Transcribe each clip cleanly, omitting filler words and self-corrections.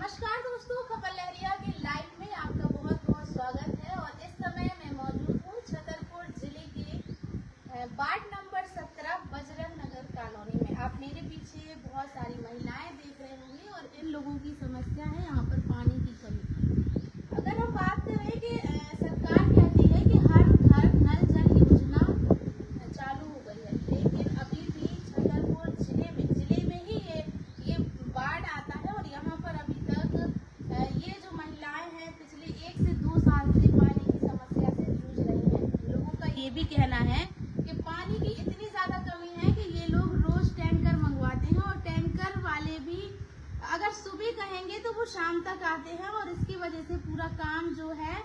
नमस्कार दोस्तों, खबर लहरिया के लाइव में आपका बहुत बहुत स्वागत है। और इस समय मैं मौजूद हूँ छतरपुर जिले के ward number 17 Bajrang Nagar colony में। आप मेरे पीछे बहुत सारी महिलाएं देख रहे होंगे और इन लोगों की समस्या है यहाँ पर पानी की कमी। अगर हम बात करें कि सरकार कहती है कि हर घर नल जल योजना चालू हो गई है, लेकिन अभी भी छतरपुर जिले में ही ये बाढ़ आता है और यहाँ पर अभी तक ये जो महिलाएं हैं पिछले 1 से 2 साल से पानी की समस्या से जूझ रही हैं। लोगों का ये भी कहना है कि पानी की इतनी ज्यादा कमी है कि ये लोग रोज टैंकर मंगवाते हैं और टैंकर वाले भी अगर सुबह कहेंगे तो वो शाम तक आते हैं और इसकी वजह से पूरा काम जो है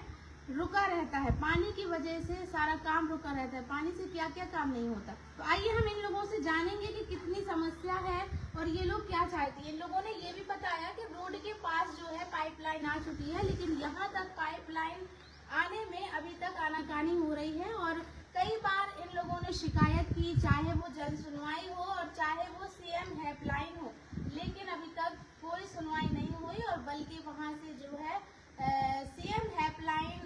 रुका रहता है। पानी की वजह से सारा काम रुका रहता है। पानी से क्या क्या काम नहीं होता। तो आइए हम इन लोगों से जानेंगे कि कितनी समस्या है और ये लोग क्या चाहती हैं। इन लोगों ने ये भी बताया कि रोड के पास जो है पाइपलाइन आ चुकी है, लेकिन यहाँ तक पाइपलाइन आने में अभी तक आनाकानी हो रही है और कई बार इन लोगों ने शिकायत की, चाहे वो जन सुनवाई हो और चाहे वो सीएम हेल्पलाइन हो, लेकिन अभी तक कोई सुनवाई नहीं हुई। और बल्कि वहाँ से जो है सीएम हेल्पलाइन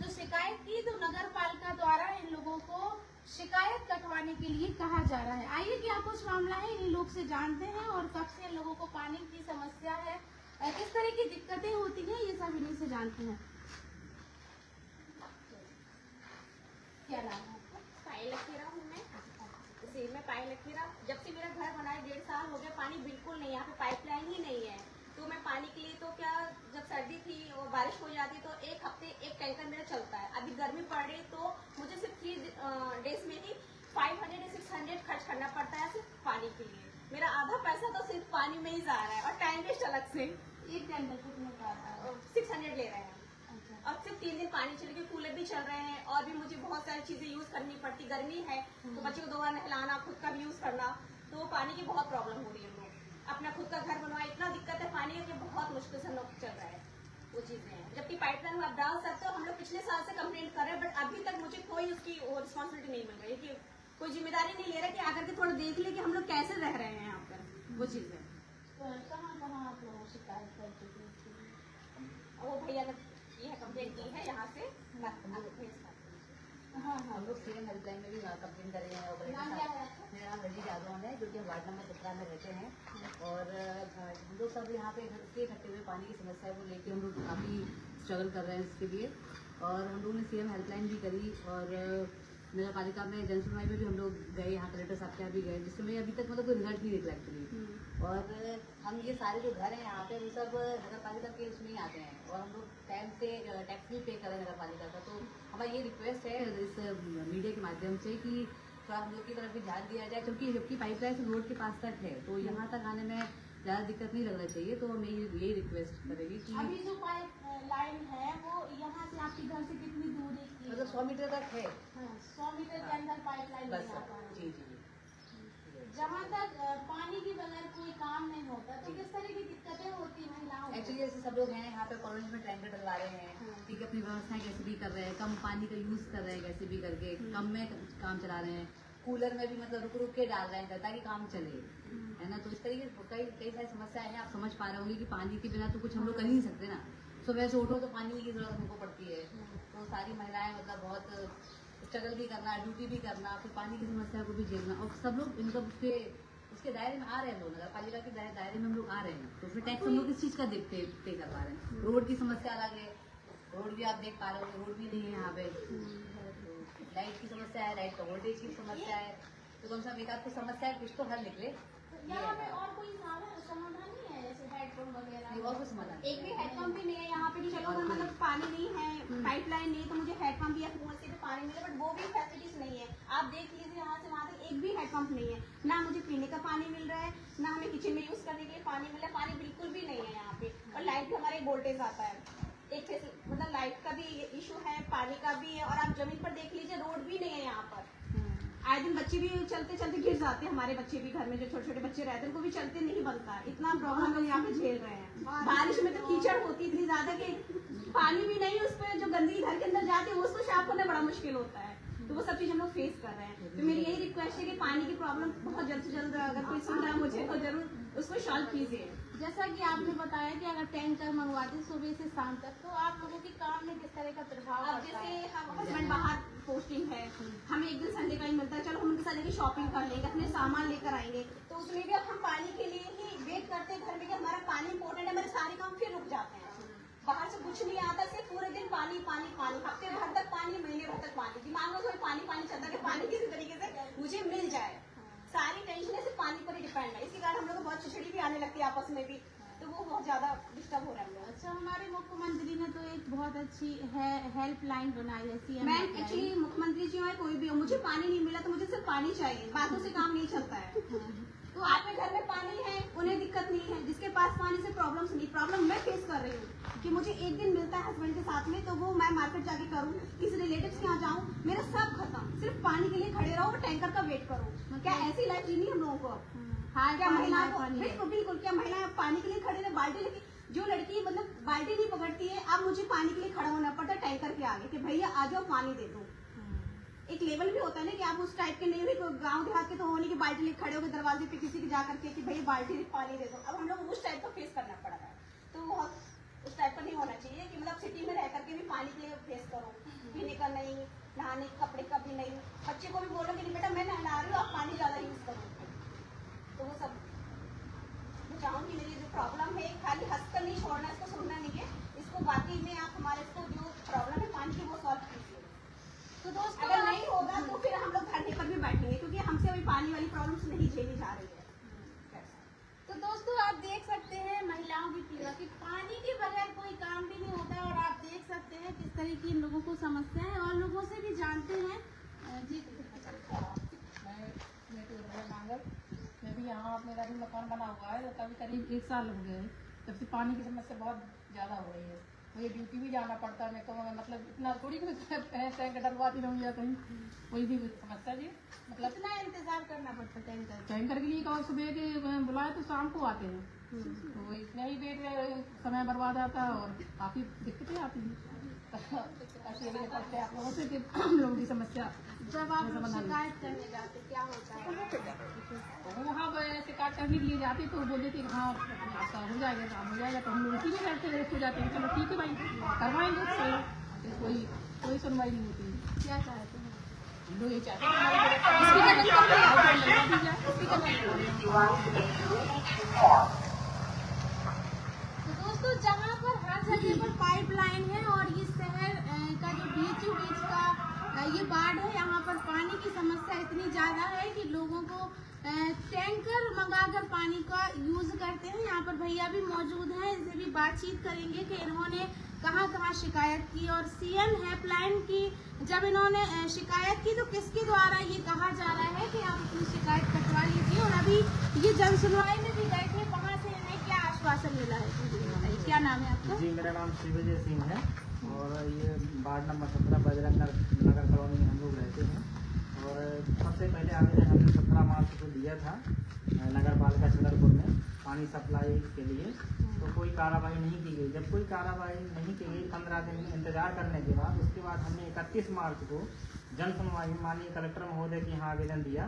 जो शिकायत की तो नगर पालिका द्वारा इन लोगों को शिकायत कटवाने के लिए कहा जा रहा है। आइए क्या कुछ मामला है इन लोग से जानते हैं और कब से इन लोगों को पानी की समस्या है, किस तरह की दिक्कतें होती हैं, ये सब इन्हीं से जानते हैं। क्या नाम है आपका? पायल लखीरा हूँ मैं। जी, मैं पायल लखीरा। जब से मेरा घर बना है 1.5 साल हो गया, पानी बिल्कुल नहीं, यहाँ पे पाइपलाइन ही नहीं है। तो मैं पानी के लिए तो क्या, जब सर्दी थी और बारिश हो जाती तो 1 हफ्ते 1 टैंकर मेरा चलता है। अभी गर्मी पड़ रही तो मुझे सिर्फ 3 डेज में ही 500 या 600 खर्च करना पड़ता है सिर्फ पानी के लिए। मेरा आधा पैसा तो सिर्फ पानी में ही जा रहा है और टाइम वेस्ट अलग से। एक टैंकर कितने का आता है? 600 ले रहे हैं और सिर्फ 3 दिन पानी चल के कूलर भी चल रहे हैं और भी मुझे बहुत सारी चीजें यूज करनी पड़ती। गर्मी है तो बच्चे को 2 बार नहलाना, खुद का भी यूज करना, तो पानी की बहुत प्रॉब्लम हो रही है। हम लोग अपना खुद का घर बनवाए, इतना दिक्कत है पानी की, बहुत मुश्किल से हम लोग चल रहा है वो चीजें हैं। जबकि पाइपलाइन आप डाल सकते हो, हम लोग पिछले साल से कंप्लेंट कर रहे हैं, बट अभी तक मुझे कोई उसकी रिस्पॉन्सिबिलिटी नहीं मिल रही है कि कोई जिम्मेदारी नहीं ले रहा कि आकर के थोड़ा देख ले कि हम लोग कैसे रह रहे हैं यहाँ पर। वो चीजें कहाँ कहाँ आप लोगों को शिकायत कर चुके हैं? वो भैया ने ये कंप्लेंट की है यहाँ से। हाँ हाँ, हम लोग सीएम हेल्पलाइन में भी कंप्लेन कर रहे हैं। और नाम क्या है आपका? मेरा नाम रजी यादव है, जो कि वार्ड नंबर 17 में रहते हैं। और हम लोग सब यहाँ पे के इकट्ठे हुए पानी की समस्या को लेकर हम लोग काफ़ी स्ट्रगल कर रहे हैं इसके लिए। और हम लोगों ने सीएम हेल्पलाइन भी करी और नगर पालिका में जन सुनवाई में भी हम लोग गए, यहाँ कलेक्टर साहब के यहाँ भी गए, जिसमें अभी तक मतलब कोई रिजल्ट नहीं निकला एक्चुअली। और हम ये सारे जो घर हैं यहाँ पे वो सब नगर पालिका के उसमें ही आते हैं और हम लोग टाइम से टैक्स भी पे कर रहे हैं नगर पालिका का। तो हमारा ये रिक्वेस्ट है इस मीडिया के माध्यम से कि थोड़ा हम लोग की तरफ भी ध्यान दिया जाए, क्योंकि जबकि पाइपलाइन रोड के पास तक है तो यहाँ तक आने में ज़्यादा दिक्कत नहीं लगना चाहिए। तो हम यही रिक्वेस्ट करेंगे कि अभी जो पाइप लाइन है वो यहाँ से आपके घर से कितनी दूरी की? मतलब 100 मीटर तक है। 100 मीटर के अंदर पाइपलाइन बस नहीं आता है। जी जी। जहाँ तक पानी के बगैर कोई काम नहीं होता, तो किस तरह की दिक्कतें होती है महिलाओं को? एक्चुअली ऐसे सब लोग हैं यहाँ पे कॉलोनी में टैंकर डलवा रहे हैं, ठीक है, अपनी व्यवस्थाएं कैसे भी कर रहे हैं, कम पानी का यूज कर रहे हैं कैसे भी करके, कम में काम चला रहे हैं, कूलर में भी मतलब रुक रुक के डाल रहे हैं ताकि काम चले, है ना। तो इस तरीके कई सारी समस्याएं हैं। आप समझ पा रहे होंगे कि पानी के बिना तो कुछ हम लोग कर ही नहीं सकते ना। सुबह से उठो तो पानी की जरूरत हमको पड़ती है। तो सारी महिलाएं मतलब बहुत स्ट्रगल भी करना, ड्यूटी भी करना, फिर पानी की समस्या को भी झेलना, और सब लोग इनका उसके दायरे में आ रहे हैं। लोग नगर पालिका के दायरे में हम लोग आ रहे हैं, तो फिर टैक्स हम लोग इस चीज का पे कर पा रहे हैं। रोड की समस्या अलग है, रोड भी आप देख पा रहे हो, रोड भी नहीं है यहाँ पे। लाइट की समस्या है, लाइट का वोल्टेज की समस्या है, तो कम से कम एक आध समस्या है, कुछ तो हल निकले। यहाँ पे और कोई समाधान नहीं है, जैसे हेडपम्प वगैरह? और कुछ समाधान एक भी हेडपम्प भी नहीं है यहाँ पे कि चलो अगर मतलब पानी नहीं है, पाइपलाइन नहीं है तो मुझे हेडपम्प या कुआं से भी पानी मिले, बट वो भी फैसिलिटीज नहीं है। आप देख लीजिए यहाँ से वहाँ तक एक भी हेडपम्प नहीं है, ना मुझे पीने का पानी मिल रहा है, ना हमें किचन में यूज करने के लिए पानी मिल रहा है। पानी बिल्कुल भी नहीं है यहाँ पे। और लाइट भी हमारे वोल्टेज आता है, एक मतलब लाइट का भी इशू है, पानी का भी है। और आप जमीन पर देख लीजिए, रोड भी नहीं है यहाँ पर। आए दिन बच्चे भी चलते चलते गिर जाते हैं। हमारे बच्चे भी घर में जो छोटे छोटे बच्चे रहते हैं उनको भी चलते नहीं बनता है। इतना प्रॉब्लम लोग यहाँ पे झेल रहे हैं। बारिश में तो कीचड़ होती इतनी ज्यादा कि पानी भी नहीं, उस पर जो गंदगी घर के अंदर जाती है उसको साफ करना बड़ा मुश्किल होता है। तो वो सब चीज हम लोग फेस कर रहे हैं। तो मेरी यही रिक्वेस्ट है कि पानी की प्रॉब्लम बहुत जल्द से जल्द अगर कोई सुन रहा है मुझे तो जरूर उसको सॉल्व कीजिए। जैसा कि आपने बताया कि अगर टैंकर मंगवाते सुबह से शाम तक, तो आप लोगों के काम में किस तरह का प्रभाव अब पड़ता जैसे है? हम हस्बैंड बाहर पोस्टिंग है, हमें एक दिन संडे का ही मिलता है, चलो हम उनके साथ लेके शॉपिंग कर लेंगे, अपने सामान लेकर आएंगे, तो उसमें भी अब हम पानी के लिए ही वेट करते हैं घर में कि हमारा पानी इंपॉर्टेंट है, हमारे सारे काम फिर रुक जाते हैं। बाहर से कुछ नहीं आता, सिर्फ पूरे दिन पानी पानी पानी, हफ्ते भर तक पानी, महीने भर तक पानी, दिमाग में कोई पानी पानी चलता है कि पानी किसी तरीके से मुझे मिल जाए। सारी टेंशन सिर्फ पानी पर ही डिपेंड है, इसके कारण हम लोग को बहुत चिड़चिड़ी भी आने लगती है आपस में भी, तो वो बहुत ज्यादा डिस्टर्ब हो रहा है हम लोग। अच्छा, हमारे मुख्यमंत्री ने तो एक बहुत अच्छी हेल्पलाइन बनाई है, सीएम मैम एक्चुअली मुख्यमंत्री जी हो कोई भी हो, मुझे पानी नहीं मिला तो मुझे सिर्फ पानी चाहिए, बातों से काम नहीं चलता है। तो आपके घर में पानी है, उन्हें दिक्कत नहीं है, जिसके पास पानी से प्रॉब्लम्स नहीं, प्रॉब्लम मैं फेस कर रही हूँ कि मुझे एक दिन मिलता है हस्बैंड के साथ में, तो वो मैं मार्केट जाके करूँ, किसी रिलेटिव्स के यहाँ जाऊँ, मेरा सब खत्म, सिर्फ पानी के लिए खड़े रहो और टैंकर का वेट करो। क्या ऐसी लाइफ जीनी हम लोगों को? क्या महिलाओं को? बिल्कुल बिल्कुल, क्या महिलाएं पानी के लिए खड़े रहे, बाल्टी लेके, जो लड़की मतलब बाल्टी नहीं पकड़ती है, अब मुझे पानी के लिए खड़ा होना पड़ता है टैंकर के आगे कि भैया आ जाओ पानी दे दो। एक लेवल भी होता है ना कि आप उस टाइप के नहीं हुए, गांव देहात के तो होने की बाल्टी लेके खड़े होकर दरवाजे पे किसी के जाकर के कि भैया बाल्टी पानी दे दो। अब हम लोग उस टाइप का फेस करना पड़ रहा है, तो बहुत उस टाइप का नहीं होना चाहिए कि मतलब सिटी में रह करके भी पानी के लिए फेस करो, पीने का नहीं, नहाने कपड़े का भी नहीं, बच्चे को भी बोलो कि नहीं बेटा मैं नहा रही हूँ, आप पानी ज्यादा यूज करो। तो वो सब मैं चाहूंगी, मेरी जो प्रॉब्लम है खाली हंस कर नहीं छोड़ना, इसको सुनना नहीं है, इसको वाकई में आप हमारे इसको जो प्रॉब्लम है पानी की वो सॉल्व कीजिए। तो दोस्तों अगर नहीं होगा तो फिर हम लोग धरने पर भी बैठेंगे, क्योंकि हमसे अभी पानी वाली प्रॉब्लम्स नहीं झेली जा रही है। तो दोस्तों आप देख सकते हैं महिलाओं की पीड़ा कि पानी के बगैर कोई काम भी नहीं होता, और आप देख सकते हैं किस तरह की इन लोगों को समस्या है, और लोगों से भी जानते हैं। जी मैं भी यहाँ मेरा भी मकान बना हुआ है, तो कभी करीब 1 साल हो गया है जब से पानी की समस्या बहुत ज़्यादा हो रही है। मुझे ड्यूटी भी जाना पड़ता है, मैं तो मतलब इतना थोड़ी टैंक डलवाती रहूँ या कहीं, कोई भी समस्या जी मतलब कितना इंतजार करना पड़ता है टैंकर के लिए कहो सुबह के बुलाए तो शाम को आते हैं, तो इतना ही वेट में समय बर्बाद आता है और काफ़ी दिक्कतें आती हैं। आप लोगों से कि हम लोगों की समस्या जब आप शिकायत करने जाते क्या होता है? तो वहाँ शिकायत करने के लिए जाते तो बोलते थे कि हाँ आपका हो जाएगा, काम हो जाएगा, तो हम लोग उसी में बैठते रेस्ट हो जाते हैं, चलो ठीक है भाई करवाएंगे, सही कोई सुनवाई नहीं होती है। क्या चाहते हैं? हम लोग ये चाहते हैं। तो दोस्तों जहाँ पर हर जगह पर पाइपलाइन है और ये शहर का जो बीचों बीच का ये वार्ड है, यहाँ पर पानी की समस्या इतनी ज़्यादा है कि लोगों को टैंकर मंगाकर पानी का यूज करते हैं। यहाँ पर भैया भी मौजूद हैं, इनसे भी बातचीत करेंगे कि इन्होंने कहाँ कहाँ शिकायत की, और सीएम हेल्पलाइन की जब इन्होंने शिकायत की तो किसके द्वारा ये कहा जा रहा है कि आप अपनी शिकायत कटवा लीजिए, और अभी ये जन सुनवाई में भी गए थे, वहाँ से इन्हें क्या आश्वासन मिला है? क्या नाम है आपका? जी मेरा नाम शिवजय सिंह है, और ये ward number 17 Bajrang Nagar colony में हम लोग रहते हैं। और सबसे पहले आवेदन हमने 17 मार्च को दिया था नगर पालिका छतरपुर में पानी सप्लाई के लिए, तो कोई कार्रवाई नहीं की गई। जब कोई कार्रवाई नहीं की गई 15 दिन इंतजार करने के बाद, उसके बाद हमने 31 मार्च को जन सुनवाई माननीय कलेक्टर महोदय के यहाँ आवेदन दिया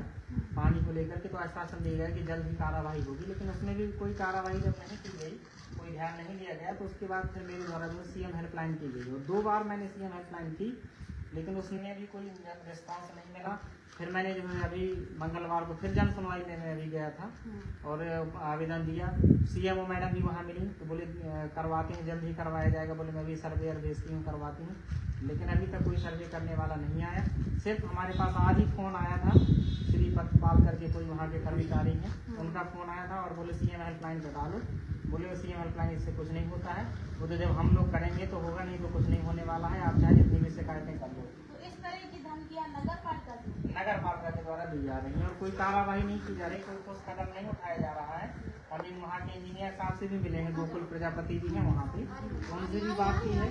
पानी को लेकर के, तो आश्वासन दिया गया कि जल्द ही कार्रवाई होगी, लेकिन उसमें भी कोई कार्रवाई जब नहीं की गई, कोई ध्यान नहीं दिया गया, तो उसके बाद फिर मेरे द्वारा जो सीएम हेल्पलाइन की गई, और 2 बार मैंने सीएम हेल्पलाइन की, लेकिन उसमें भी कोई रिस्पॉन्स नहीं मिला। फिर मैंने जो है अभी मंगलवार को फिर जन सुनवाई में मैं अभी गया था और आवेदन दिया। सीएमओ मैडम भी वहाँ मिली, तो बोले करवाते हैं, जल्द ही करवाया जाएगा, बोले मैं भी सर्वेयर भेजती हूँ करवाती हूँ, लेकिन अभी तक कोई सर्वे करने वाला नहीं आया। सिर्फ हमारे पास आज ही फ़ोन आया था, श्री पतपाल करके कोई वहाँ के कर्मचारी हैं, उनका फ़ोन आया था और बोले सीएम हेल्पलाइन पे डालो, बोले सीएम हेल्पलाइन इससे कुछ नहीं होता है, वो तो जब हम लोग करेंगे तो होगा, नहीं तो कुछ नहीं होने वाला है, आप चाहे जितनी भी शिकायतें कर लो। तो इस तरह की धमकियाँ नगर पालिका के द्वारा दी जा रही है और कोई कार्रवाई नहीं की जा रही, कोई ठोस कदम नहीं उठाया जा रहा है। और इन वहाँ के इंजीनियर साहब से भी मिले हैं, गोकुल प्रजापति जी हैं वहाँ पे, उनसे भी बात की है,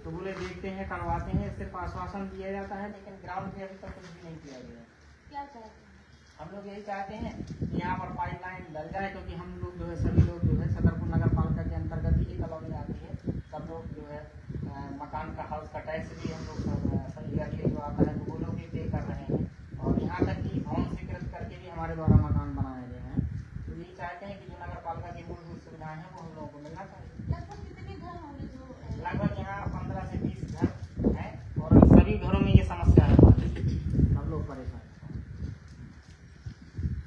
तो बोले देखते हैं करवाते हैं, सिर्फ आश्वासन दिया जाता है, लेकिन ग्राउंड पे अभी तक कुछ भी नहीं किया गया है। क्या चाहते हैं? हम लोग यही चाहते हैं कि यहाँ पर पाइपलाइन डल जाए, क्योंकि हम लोग जो है सभी लोग जो है छतरपुर नगर पालिका के अंतर्गत ही कॉलोनी आती है, सब लोग जो है मकान का हाउस का टैक्स भी हम लोग जो आता है तो वो लोग भी पे कर रहे हैं, और यहाँ तक कि भवन स्वीकृत करके भी हमारे द्वारा मकान बनाए गए हैं। तो यही चाहते हैं कि जो नगर पालिका की मूलभूत सुविधाएं हैं लोगों को मिलना चाहिए। लगभग कितने घर होंगे जो लगभग यहाँ 15 से 20 घर हैं और सभी घरों में ये समस्या है, सब लोग परेशान हैं।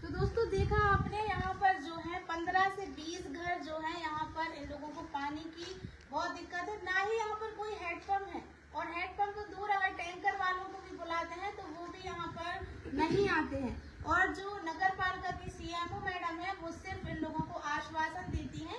तो दोस्तों देखा आपने, यहाँ पर जो है 15 से 20 घर जो है यहाँ पर इन लोगों को पानी की बहुत दिक्कत है। ना ही यहाँ पर कोई हैंडपंप है, और हैंडपंप तो दूर, अगर टैंकर वालों को भी बुलाते हैं तो वो भी यहाँ पर नहीं आते हैं। और जो नगर पालिका की सीएमओ मैडम है वो सिर्फ इन लोगों को आश्वासन देती हैं